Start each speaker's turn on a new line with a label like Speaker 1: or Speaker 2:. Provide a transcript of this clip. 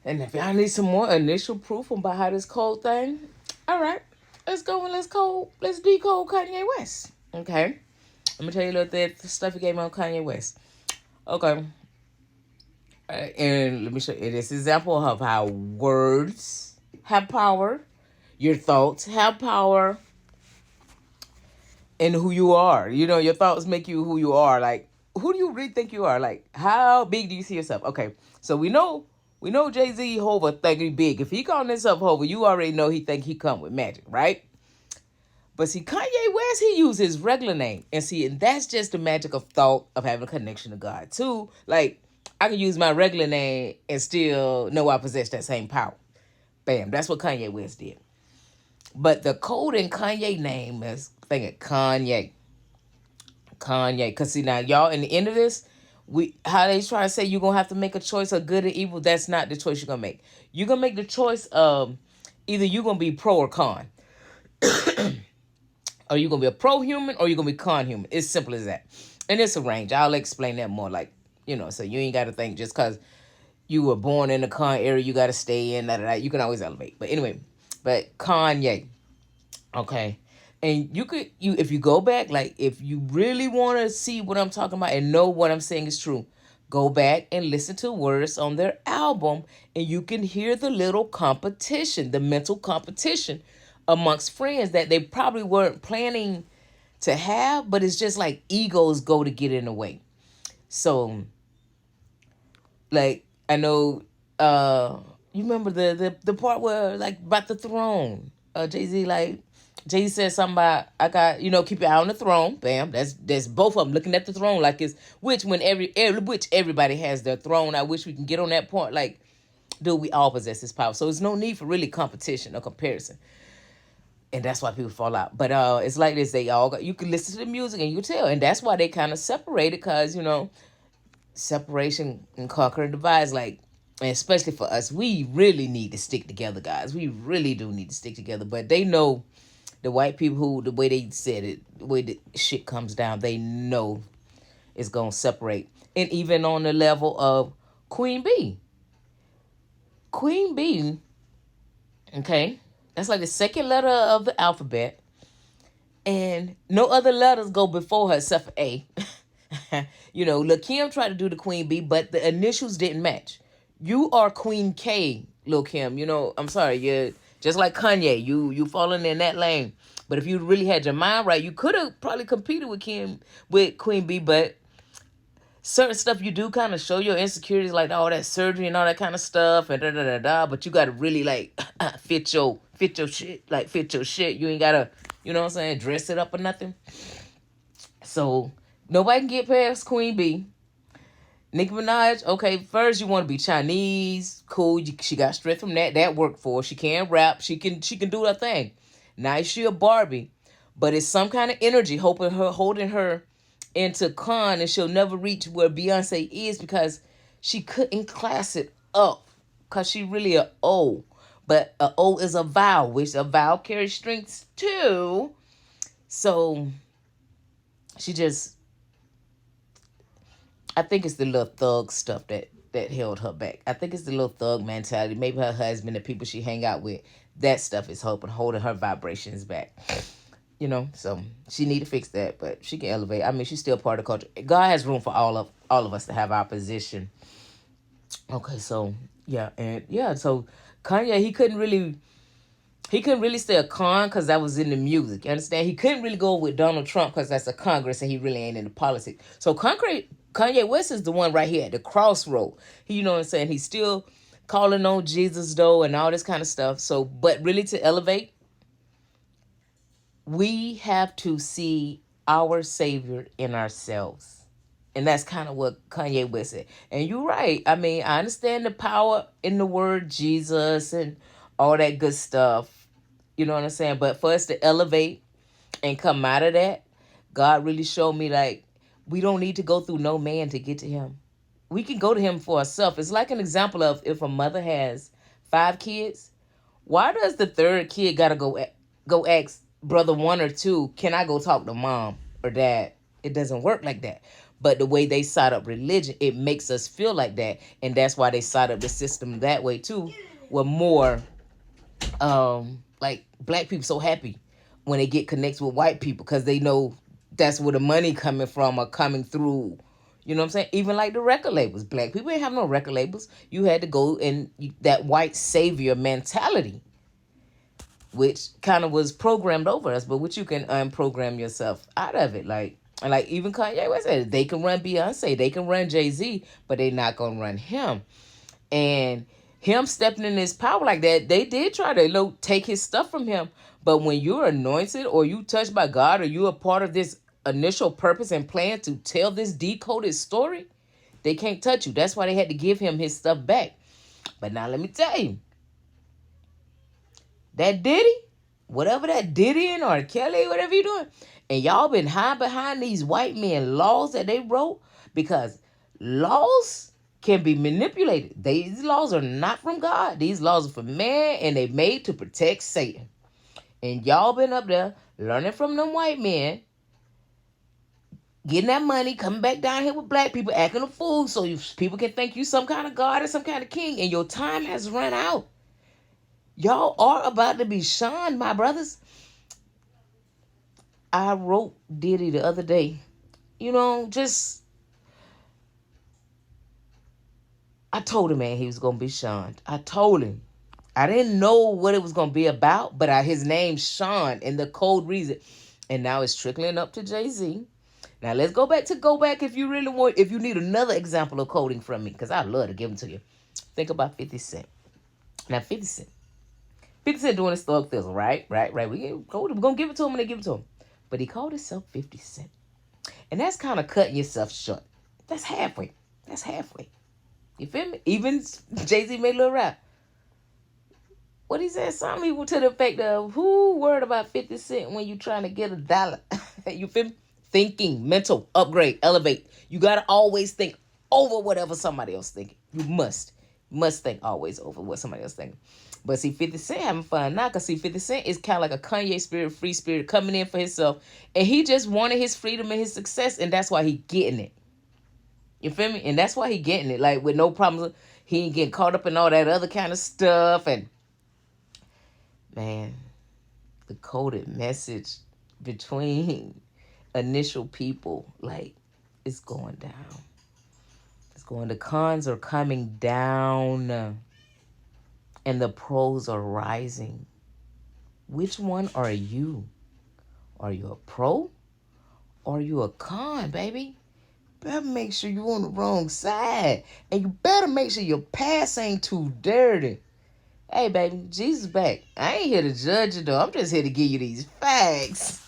Speaker 1: And if y'all need some more initial proof about how this code thing, all right, let's go and let's decode Kanye West. Okay, let me tell you a little bit the stuff he gave me on Kanye West. Okay, and let me show you this example of how words have power, your thoughts have power, and who you are. You know, your thoughts make you who you are. Like, who do you really think you are? Like, how big do you see yourself? Okay, so we know Jay-Z Hova think he big. If he calling himself Hova, you already know he think he come with magic, right? But see, Kanye West, he used his regular name. And see, and that's just the magic of thought of having a connection to God too. Like, I can use my regular name and still know I possess that same power. Bam, that's what Kanye West did. But the code in Kanye name is thinking Kanye. Kanye. Cause see now y'all in the end of this, how they try to say you're gonna have to make a choice of good and evil, that's not the choice you're gonna make. You're gonna make the choice of either you're gonna be pro or con. Or you're gonna be a pro human or you're gonna be con human. It's simple as that. And it's a range. I'll explain that more like, so you ain't gotta think just cause you were born in the con area you gotta stay in, you can always elevate. But anyway, but Kanye. Okay. And you if you go back, like if you really want to see what I'm talking about and know what I'm saying is true, go back and listen to words on their album and you can hear the little competition, the mental competition amongst friends that they probably weren't planning to have, but it's just like egos go to get in the way. So like I know you remember the part where like about the throne. Jay-Z like Jay said something about I got keep your eye on the throne. Bam, that's both of them looking at the throne like it's which everybody has their throne. I wish we can get on that point. Like, dude, we all possess this power, so there's no need for really competition or comparison, and that's why people fall out. But it's like this: they all got you can listen to the music and you tell, and that's why they kind of separated because separation and conquer and divide. Like, and especially for us, we really need to stick together, guys. We really do need to stick together. But they know the white people who, the way they said it, the way the shit comes down, they know it's going to separate. And even on the level of Queen Bee. Queen Bee, okay, that's like the second letter of the alphabet. And no other letters go before her except for A. Lil' Kim tried to do the Queen Bee, but the initials didn't match. You are Queen K, Lil' Kim. I'm sorry, you're just like Kanye. You falling in that lane. But if you really had your mind right, you could have probably competed with Queen Bee, but certain stuff you do kind of show your insecurities, like all that surgery and all that kind of stuff, and da da da da. But you gotta really like fit your shit, like fit your shit. You ain't gotta, what I'm saying, dress it up or nothing. So nobody can get past Queen Bee. Nicki Minaj, okay, first you want to be Chinese, cool. She got strength from that. That worked for her. She can rap. She can do her thing. Now she a Barbie, but it's some kind of energy holding her into con, and she'll never reach where Beyonce is because she couldn't class it up because she really a O. But a O is a vowel, which a vowel carries strings too. So she just, I think it's the little thug stuff that held her back. I think it's the little thug mentality. Maybe her husband, the people she hang out with, that stuff is holding her vibrations back. So she need to fix that, but she can elevate. I mean, she's still part of the culture. God has room for all of us to have our position. Okay, so yeah, and yeah, so Kanye, he couldn't really stay a con because that was in the music. You understand? He couldn't really go with Donald Trump because that's a Congress and he really ain't into politics. So Kanye West is the one right here at the crossroad. You know what I'm saying? He's still calling on Jesus though and all this kind of stuff. So, but really to elevate, we have to see our Savior in ourselves. And that's kind of what Kanye West said. And you're right. I mean, I understand the power in the word Jesus and all that good stuff. You know what I'm saying? But for us to elevate and come out of that, God really showed me like we don't need to go through no man to get to him. We can go to him for ourselves. It's like an example of if a mother has 5 kids, why does the third kid gotta go ask brother 1 or 2, can I go talk to mom or dad? It doesn't work like that. But the way they side up religion, it makes us feel like that. And that's why they side up the system that way too. With more like black people so happy when they get connected with white people because they know that's where the money coming from or coming through. You know what I'm saying? Even like the record labels. Black people ain't have no record labels. You had to go and that white savior mentality, which kind of was programmed over us, but which you can unprogram yourself out of it. Like even Kanye West said, they can run Beyonce, they can run Jay-Z, but they not gonna run him. And him stepping in his power like that, they did try to take his stuff from him. But when you're anointed or you touched by God or you're a part of this initial purpose and plan to tell this decoded story, they can't touch you. That's why they had to give him his stuff back. But now let me tell you, that Diddy, whatever that Diddy and or Kelly, whatever you doing, and y'all been hiding behind these white men laws that they wrote because laws can be manipulated. These laws are not from God. These laws are from man and they made to protect Satan. And y'all been up there learning from them white men, getting that money, coming back down here with black people, acting a fool so people can think you some kind of God or some kind of king, and your time has run out. Y'all are about to be shunned, my brothers. I wrote Diddy the other day. You know, I told him, man, he was going to be shunned. I told him. I didn't know what it was going to be about, but his name's Sean and the code reason. And now it's trickling up to Jay-Z. Now let's go back if you really want, if you need another example of coding from me, because I'd love to give them to you. Think about 50 Cent. Now 50 Cent doing his thug thizzle, right? We're going to give it to him when they give it to him. But he called himself 50 Cent. And that's kind of cutting yourself short. That's halfway. You feel me? Even Jay-Z made a little rap. What he said, something to the effect of, who worried about 50 Cent when you trying to get $1? You feel me? Thinking, mental, upgrade, elevate. You got to always think over whatever somebody else thinking. You must think always over what somebody else thinking. But see, 50 Cent having fun now, because see, 50 Cent is kind of like a Kanye spirit, free spirit, coming in for himself. And he just wanted his freedom and his success, and that's why he getting it. You feel me? And that's why he getting it, like, with no problems. He ain't getting caught up in all that other kind of stuff. And, man, the coded message between initial people, like, it's going down. The cons are coming down and the pros are rising. Which one are you? Are you a pro or are you a con, baby? Better make sure you're on the wrong side. And you better make sure your past ain't too dirty. Hey, baby, Jesus back. I ain't here to judge you, though. I'm just here to give you these facts.